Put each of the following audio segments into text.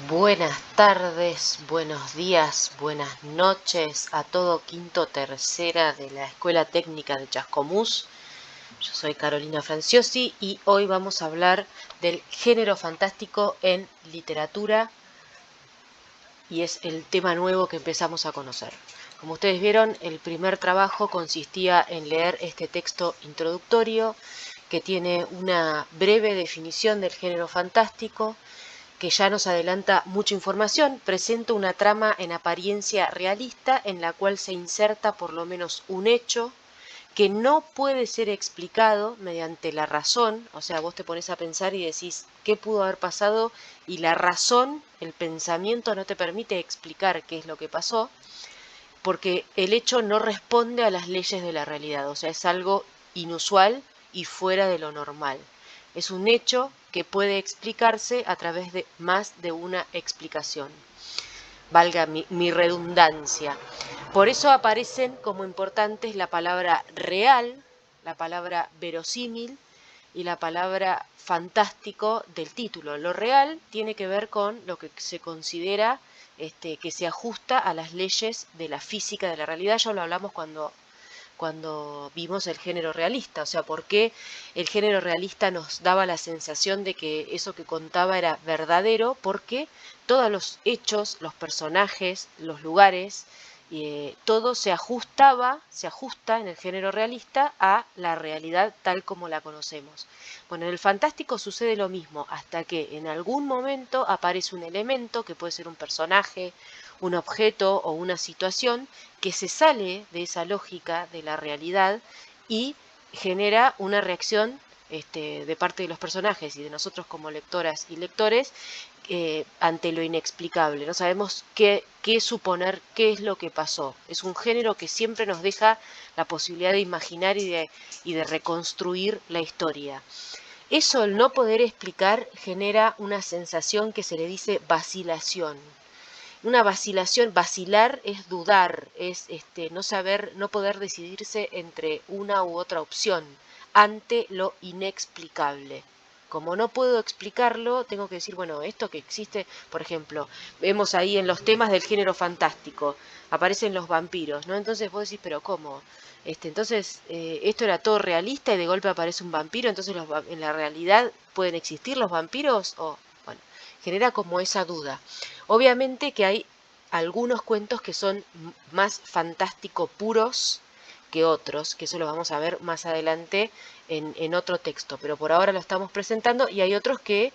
Buenas tardes, buenos días, buenas noches a todo quinto tercera de la Escuela Técnica de Chascomús. Yo soy Carolina Franciosi y hoy vamos a hablar del género fantástico en literatura y es el tema nuevo que empezamos a conocer. Como ustedes vieron, el primer trabajo consistía en leer este texto introductorio que tiene una breve definición del género fantástico, que ya nos adelanta mucha información. Presenta una trama en apariencia realista en la cual se inserta por lo menos un hecho que no puede ser explicado mediante la razón. O sea, vos te pones a pensar y decís qué pudo haber pasado y la razón, el pensamiento no te permite explicar qué es lo que pasó, porque el hecho no responde a las leyes de la realidad. O sea, es algo inusual y fuera de lo normal. Es un hecho que puede explicarse a través de más de una explicación. Valga mi redundancia. Por eso aparecen como importantes la palabra real, la palabra verosímil y la palabra fantástico del título. Lo real tiene que ver con lo que se considera que se ajusta a las leyes de la física de la realidad. Ya lo hablamos cuando vimos el género realista, o sea, por qué el género realista nos daba la sensación de que eso que contaba era verdadero, porque todos los hechos, los personajes, los lugares, todo se ajusta en el género realista a la realidad tal como la conocemos. Bueno, en el fantástico sucede lo mismo, hasta que en algún momento aparece un elemento, que puede ser un personaje, un objeto o una situación, que se sale de esa lógica de la realidad y genera una reacción de parte de los personajes y de nosotros como lectoras y lectores ante lo inexplicable. No sabemos qué suponer, qué es lo que pasó. Es un género que siempre nos deja la posibilidad de imaginar y de reconstruir la historia. Eso, el no poder explicar, genera una sensación que se le dice vacilación. Una vacilación, vacilar es dudar, es no saber, no poder decidirse entre una u otra opción ante lo inexplicable. Como no puedo explicarlo, tengo que decir, bueno, esto que existe, por ejemplo, vemos ahí en los temas del género fantástico, aparecen los vampiros, ¿no? Entonces vos decís, pero ¿cómo? Entonces, esto era todo realista y de golpe aparece un vampiro, entonces en la realidad pueden existir los vampiros, o, bueno, genera como esa duda. Obviamente que hay algunos cuentos que son más fantástico puros que otros, que eso lo vamos a ver más adelante en otro texto, pero por ahora lo estamos presentando, y hay otros que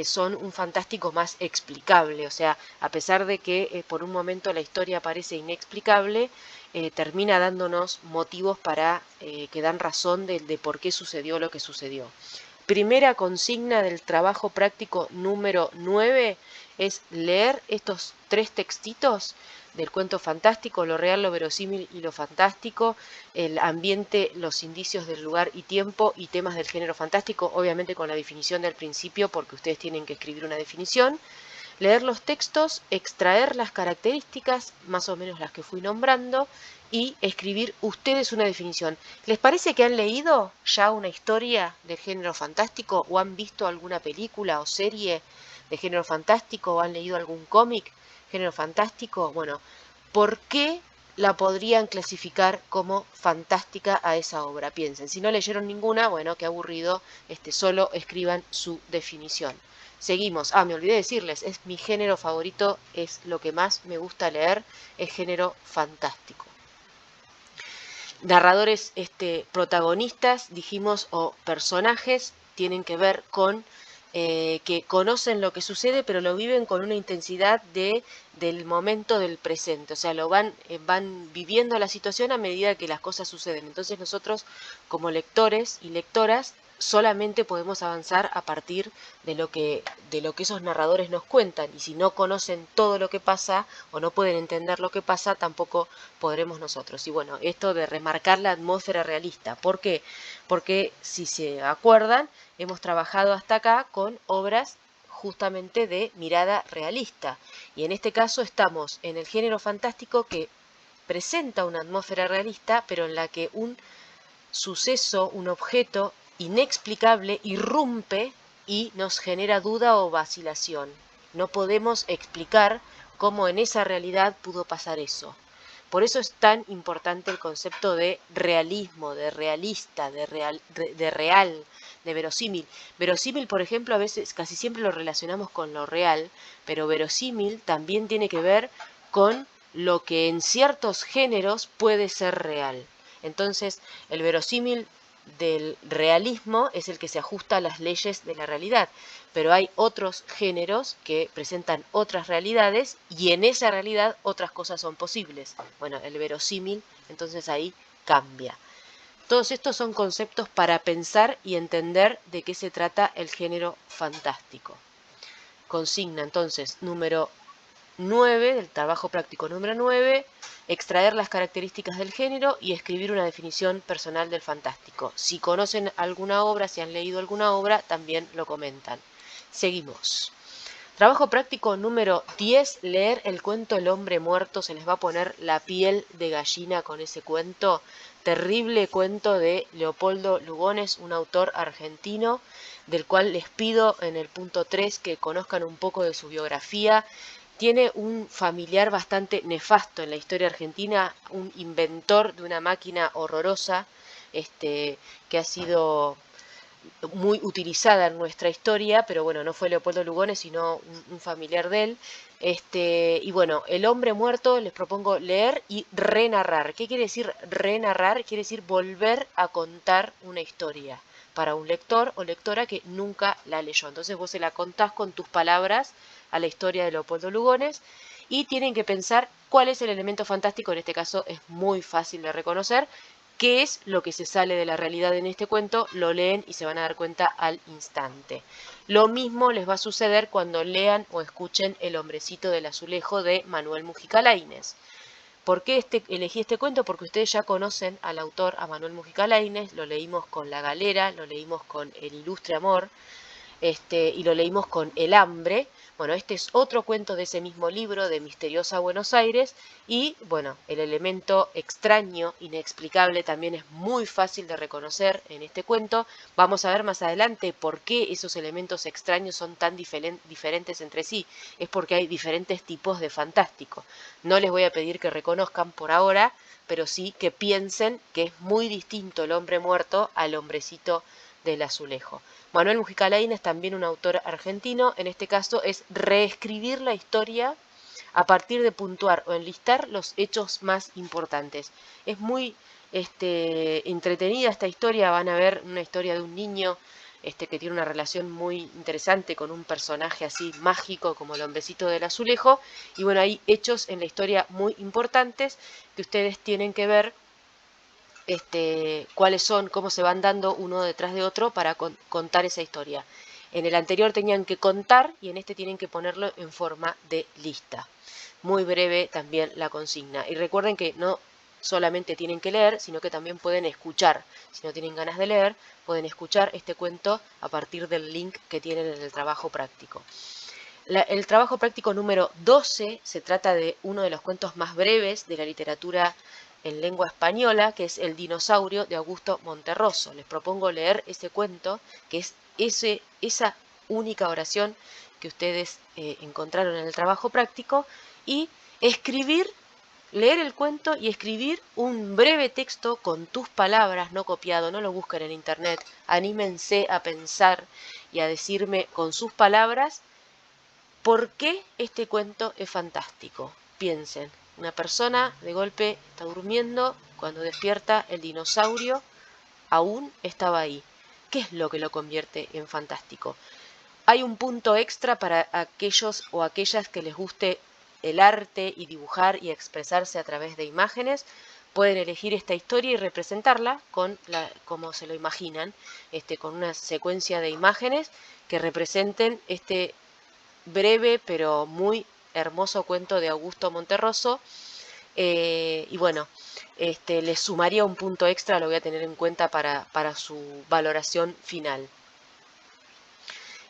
son un fantástico más explicable, o sea, a pesar de que por un momento la historia parece inexplicable, termina dándonos motivos para que dan razón de por qué sucedió lo que sucedió. Primera consigna del trabajo práctico número 9 es leer estos tres textitos del cuento fantástico, lo real, lo verosímil y lo fantástico, el ambiente, los indicios del lugar y tiempo y temas del género fantástico, obviamente con la definición del principio, porque ustedes tienen que escribir una definición. Leer los textos, extraer las características, más o menos las que fui nombrando, y escribir ustedes una definición. ¿Les parece que han leído ya una historia de género fantástico o han visto alguna película o serie de género fantástico o han leído algún cómic género fantástico? Bueno, ¿por qué la podrían clasificar como fantástica a esa obra? Piensen, si no leyeron ninguna, bueno, qué aburrido, solo escriban su definición. Seguimos. Me olvidé decirles, es mi género favorito, es lo que más me gusta leer, es género fantástico. Narradores protagonistas, dijimos, o personajes, tienen que ver con que conocen lo que sucede, pero lo viven con una intensidad del momento del presente. O sea, van viviendo la situación a medida que las cosas suceden. Entonces nosotros, como lectores y lectoras, solamente podemos avanzar a partir de lo que esos narradores nos cuentan, y si no conocen todo lo que pasa o no pueden entender lo que pasa, tampoco podremos nosotros. Y bueno, esto de remarcar la atmósfera realista, ¿por qué? Porque si se acuerdan, hemos trabajado hasta acá con obras justamente de mirada realista, y en este caso estamos en el género fantástico que presenta una atmósfera realista, pero en la que un suceso, un objeto inexplicable irrumpe y nos genera duda o vacilación. No podemos explicar cómo en esa realidad pudo pasar eso. Por eso es tan importante el concepto de realismo, de realista, de real, de verosímil. Verosímil, por ejemplo, a veces casi siempre lo relacionamos con lo real, pero verosímil también tiene que ver con lo que en ciertos géneros puede ser real. Entonces, el verosímil del realismo es el que se ajusta a las leyes de la realidad, pero hay otros géneros que presentan otras realidades y en esa realidad otras cosas son posibles. Bueno, el verosímil, entonces ahí cambia. Todos estos son conceptos para pensar y entender de qué se trata el género fantástico. Consigna entonces número 9, del trabajo práctico número 9, extraer las características del género y escribir una definición personal del fantástico. Si conocen alguna obra, si han leído alguna obra, también lo comentan. Seguimos. Trabajo práctico número 10, leer el cuento El hombre muerto. Se les va a poner la piel de gallina con ese cuento. Terrible cuento de Leopoldo Lugones, un autor argentino, del cual les pido en el punto 3 que conozcan un poco de su biografía. Tiene un familiar bastante nefasto en la historia argentina, un inventor de una máquina horrorosa, que ha sido muy utilizada en nuestra historia, pero bueno, no fue Leopoldo Lugones, sino un familiar de él. Y bueno, El hombre muerto les propongo leer y renarrar. ¿Qué quiere decir renarrar? Quiere decir volver a contar una historia para un lector o lectora que nunca la leyó. Entonces vos se la contás con tus palabras a la historia de Leopoldo Lugones y tienen que pensar cuál es el elemento fantástico. En este caso es muy fácil de reconocer. ¿Qué es lo que se sale de la realidad en este cuento? Lo leen y se van a dar cuenta al instante. Lo mismo les va a suceder cuando lean o escuchen El hombrecito del azulejo de Manuel Mujica Lainez. ¿Por qué elegí este cuento? Porque ustedes ya conocen al autor, a Manuel Mujica Lainez, lo leímos con La Galera, lo leímos con El ilustre amor, y lo leímos con El hambre. Bueno, este es otro cuento de ese mismo libro, de Misteriosa Buenos Aires, y bueno, el elemento extraño, inexplicable, también es muy fácil de reconocer en este cuento. Vamos a ver más adelante por qué esos elementos extraños son tan diferentes entre sí. Es porque hay diferentes tipos de fantástico. No les voy a pedir que reconozcan por ahora, pero sí que piensen que es muy distinto el hombre muerto al hombrecito del azulejo. Manuel Mujica Lainez es también un autor argentino, en este caso es reescribir la historia a partir de puntuar o enlistar los hechos más importantes. Es muy entretenida esta historia, van a ver una historia de un niño que tiene una relación muy interesante con un personaje así mágico como el hombrecito del azulejo, y bueno, hay hechos en la historia muy importantes que ustedes tienen que ver cuáles son, cómo se van dando uno detrás de otro para contar esa historia. En el anterior tenían que contar y en este tienen que ponerlo en forma de lista. Muy breve también la consigna. Y recuerden que no solamente tienen que leer, sino que también pueden escuchar. Si no tienen ganas de leer, pueden escuchar este cuento a partir del link que tienen en el trabajo práctico. El trabajo práctico número 12 se trata de uno de los cuentos más breves de la literatura en lengua española, que es El dinosaurio de Augusto Monterroso. Les propongo leer ese cuento, que es esa única oración que ustedes encontraron en el trabajo práctico, y leer el cuento y escribir un breve texto con tus palabras, no copiado, no lo busquen en internet. Anímense a pensar y a decirme con sus palabras ¿por qué este cuento es fantástico? Piensen, una persona de golpe está durmiendo, cuando despierta el dinosaurio aún estaba ahí. ¿Qué es lo que lo convierte en fantástico? Hay un punto extra para aquellos o aquellas que les guste el arte y dibujar y expresarse a través de imágenes. Pueden elegir esta historia y representarla como se lo imaginan, con una secuencia de imágenes que representen este breve pero muy hermoso cuento de Augusto Monterroso. Y bueno, les sumaría un punto extra, lo voy a tener en cuenta para su valoración final.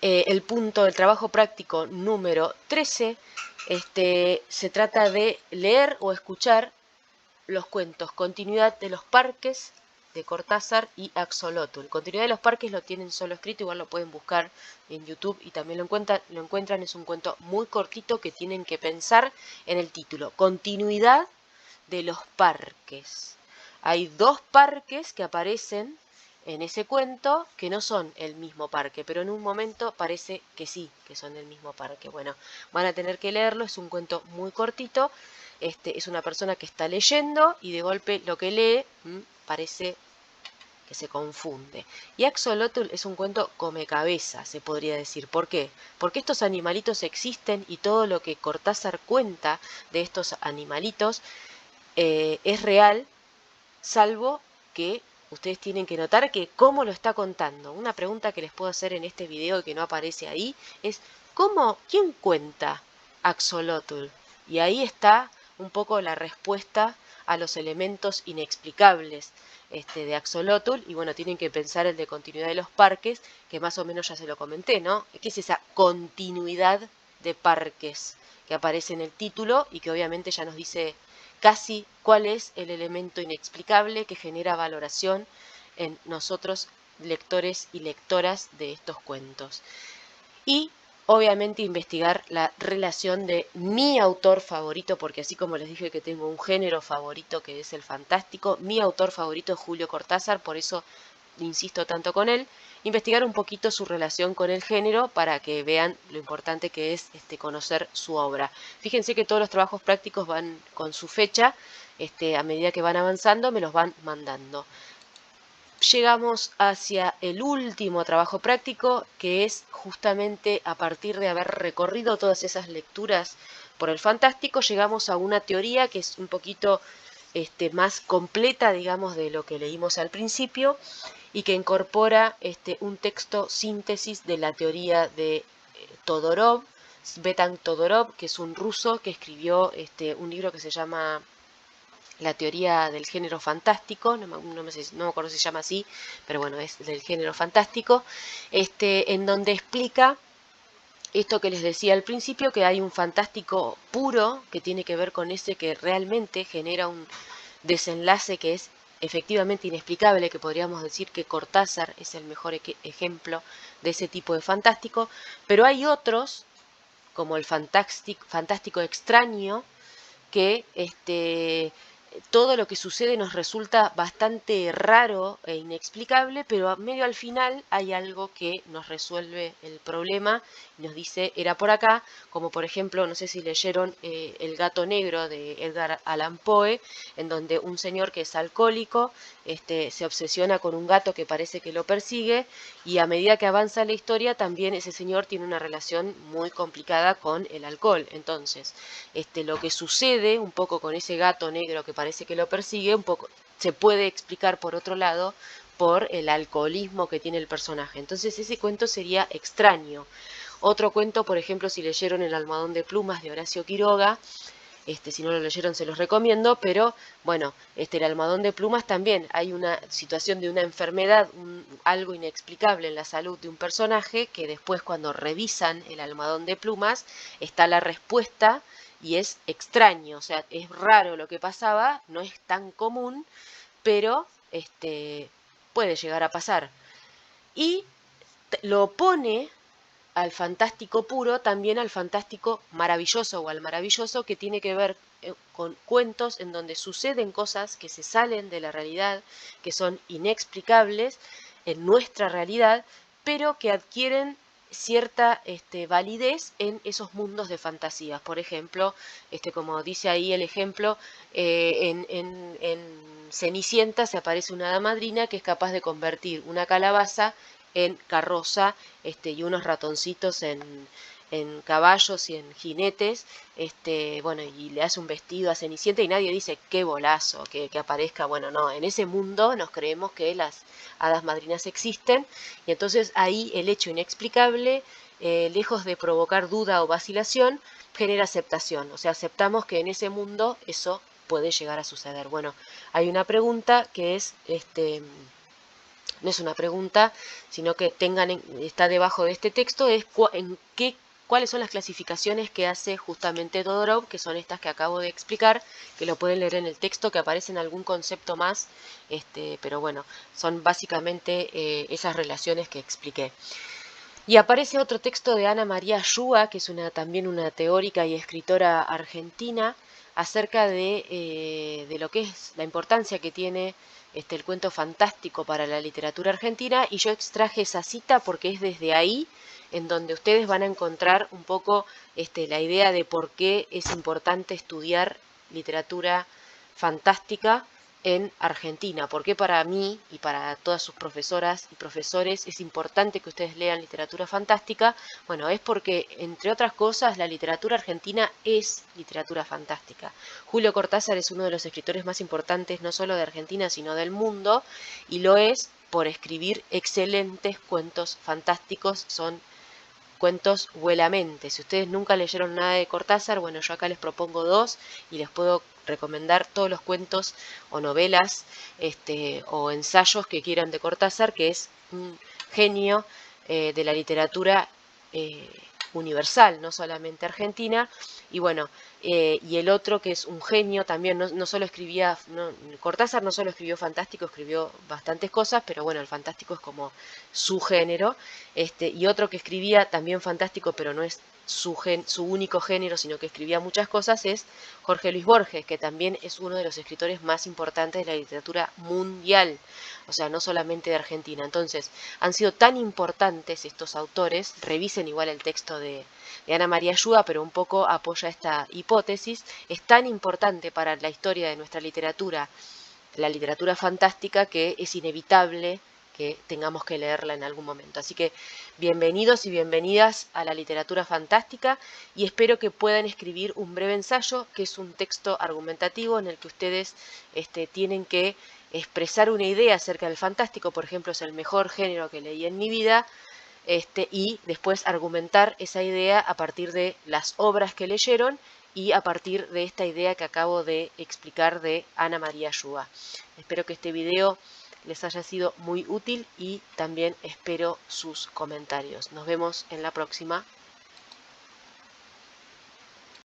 El punto del trabajo práctico número 13 se trata de leer o escuchar los cuentos Continuidad de los parques de Cortázar y Axolotl. Continuidad de los parques lo tienen solo escrito, igual lo pueden buscar en YouTube y también lo encuentran. Es un cuento muy cortito que tienen que pensar en el título. Continuidad de los parques. Hay dos parques que aparecen en ese cuento que no son el mismo parque, pero en un momento parece que sí, que son el mismo parque. Bueno, van a tener que leerlo, es un cuento muy cortito. Es una persona que está leyendo y de golpe lo que lee parece que se confunde. Y Axolotl es un cuento come cabeza, se podría decir. ¿Por qué? Porque estos animalitos existen y todo lo que Cortázar cuenta de estos animalitos es real, salvo que ustedes tienen que notar que cómo lo está contando. Una pregunta que les puedo hacer en este video y que no aparece ahí es ¿quién cuenta Axolotl? Y ahí está un poco la respuesta a los elementos inexplicables de Axolotl. Y bueno, tienen que pensar el de continuidad de los parques, que más o menos ya se lo comenté, ¿no? ¿Qué es esa continuidad de parques que aparece en el título y que obviamente ya nos dice casi cuál es el elemento inexplicable que genera valoración en nosotros, lectores y lectoras de estos cuentos? Y obviamente investigar la relación de mi autor favorito, porque así como les dije que tengo un género favorito que es el fantástico, mi autor favorito es Julio Cortázar, por eso insisto tanto con él. Investigar un poquito su relación con el género para que vean lo importante que es conocer su obra. Fíjense que todos los trabajos prácticos van con su fecha, a medida que van avanzando me los van mandando. Llegamos hacia el último trabajo práctico, que es justamente a partir de haber recorrido todas esas lecturas por el fantástico, llegamos a una teoría que es un poquito más completa, digamos, de lo que leímos al principio, y que incorpora un texto síntesis de la teoría de Todorov, Svetan Todorov, que es un ruso que escribió un libro que se llama La teoría del género fantástico, no me acuerdo si se llama así, pero bueno, es del género fantástico, en donde explica esto que les decía al principio, que hay un fantástico puro que tiene que ver con ese que realmente genera un desenlace que es efectivamente inexplicable, que podríamos decir que Cortázar es el mejor ejemplo de ese tipo de fantástico, pero hay otros, como el fantástico extraño, que todo lo que sucede nos resulta bastante raro e inexplicable, pero a medio al final hay algo que nos resuelve el problema y nos dice era por acá, como por ejemplo, no sé si leyeron El gato negro de Edgar Allan Poe, en donde un señor que es alcohólico se obsesiona con un gato que parece que lo persigue, y a medida que avanza la historia también ese señor tiene una relación muy complicada con el alcohol. Entonces, lo que sucede un poco con ese gato negro que parece que lo persigue, un poco se puede explicar por otro lado por el alcoholismo que tiene el personaje. Entonces ese cuento sería extraño. Otro cuento, por ejemplo, si leyeron El almohadón de plumas de Horacio Quiroga, si no lo leyeron se los recomiendo, pero bueno, el almohadón de plumas también hay una situación de una enfermedad, algo inexplicable en la salud de un personaje, que después cuando revisan el almohadón de plumas está la respuesta y es extraño, o sea, es raro lo que pasaba, no es tan común, pero puede llegar a pasar. Y lo opone al fantástico puro, también al fantástico maravilloso o al maravilloso, que tiene que ver con cuentos en donde suceden cosas que se salen de la realidad, que son inexplicables en nuestra realidad, pero que adquieren cierta validez en esos mundos de fantasías. Por ejemplo, como dice ahí el ejemplo, en Cenicienta se aparece una hada madrina que es capaz de convertir una calabaza en carroza, y unos ratoncitos en caballos y en jinetes, bueno, y le hace un vestido a Cenicienta y nadie dice qué bolazo que aparezca. Bueno, no, en ese mundo nos creemos que las hadas madrinas existen, y entonces ahí el hecho inexplicable, lejos de provocar duda o vacilación, genera aceptación. O sea, aceptamos que en ese mundo eso puede llegar a suceder. Bueno, hay una pregunta que es, no es una pregunta, sino que está debajo de este texto, es cuáles son las clasificaciones que hace justamente Todorov, que son estas que acabo de explicar, que lo pueden leer en el texto, que aparecen algún concepto más, pero bueno, son básicamente esas relaciones que expliqué. Y aparece otro texto de Ana María Ayúa, que es también una teórica y escritora argentina, acerca de lo que es la importancia que tiene el cuento fantástico para la literatura argentina, y yo extraje esa cita porque es desde ahí en donde ustedes van a encontrar un poco la idea de por qué es importante estudiar literatura fantástica en Argentina. ¿Por qué para mí y para todas sus profesoras y profesores es importante que ustedes lean literatura fantástica? Bueno, es porque, entre otras cosas, la literatura argentina es literatura fantástica. Julio Cortázar es uno de los escritores más importantes, no solo de Argentina, sino del mundo, y lo es por escribir excelentes cuentos fantásticos. Son cuentos vuelamente. Si ustedes nunca leyeron nada de Cortázar, bueno, yo acá les propongo dos y les puedo recomendar todos los cuentos o novelas o ensayos que quieran de Cortázar, que es un genio de la literatura universal, no solamente argentina. Y bueno, y el otro que es un genio también, no solo escribía, Cortázar no solo escribió fantástico, escribió bastantes cosas, pero bueno, el fantástico es como su género. Y otro que escribía también fantástico, pero no es su único género, sino que escribía muchas cosas, es Jorge Luis Borges, que también es uno de los escritores más importantes de la literatura mundial, o sea, no solamente de Argentina. Entonces, han sido tan importantes estos autores, revisen igual el texto de Ana María Ayúa, pero un poco apoya esta hipótesis, es tan importante para la historia de nuestra literatura, la literatura fantástica, que es inevitable que tengamos que leerla en algún momento. Así que bienvenidos y bienvenidas a la literatura fantástica, y espero que puedan escribir un breve ensayo, que es un texto argumentativo en el que ustedes tienen que expresar una idea acerca del fantástico. Por ejemplo, es el mejor género que leí en mi vida, y después argumentar esa idea a partir de las obras que leyeron y a partir de esta idea que acabo de explicar de Ana María Ayúa. Espero que este video les haya sido muy útil y también espero sus comentarios. Nos vemos en la próxima.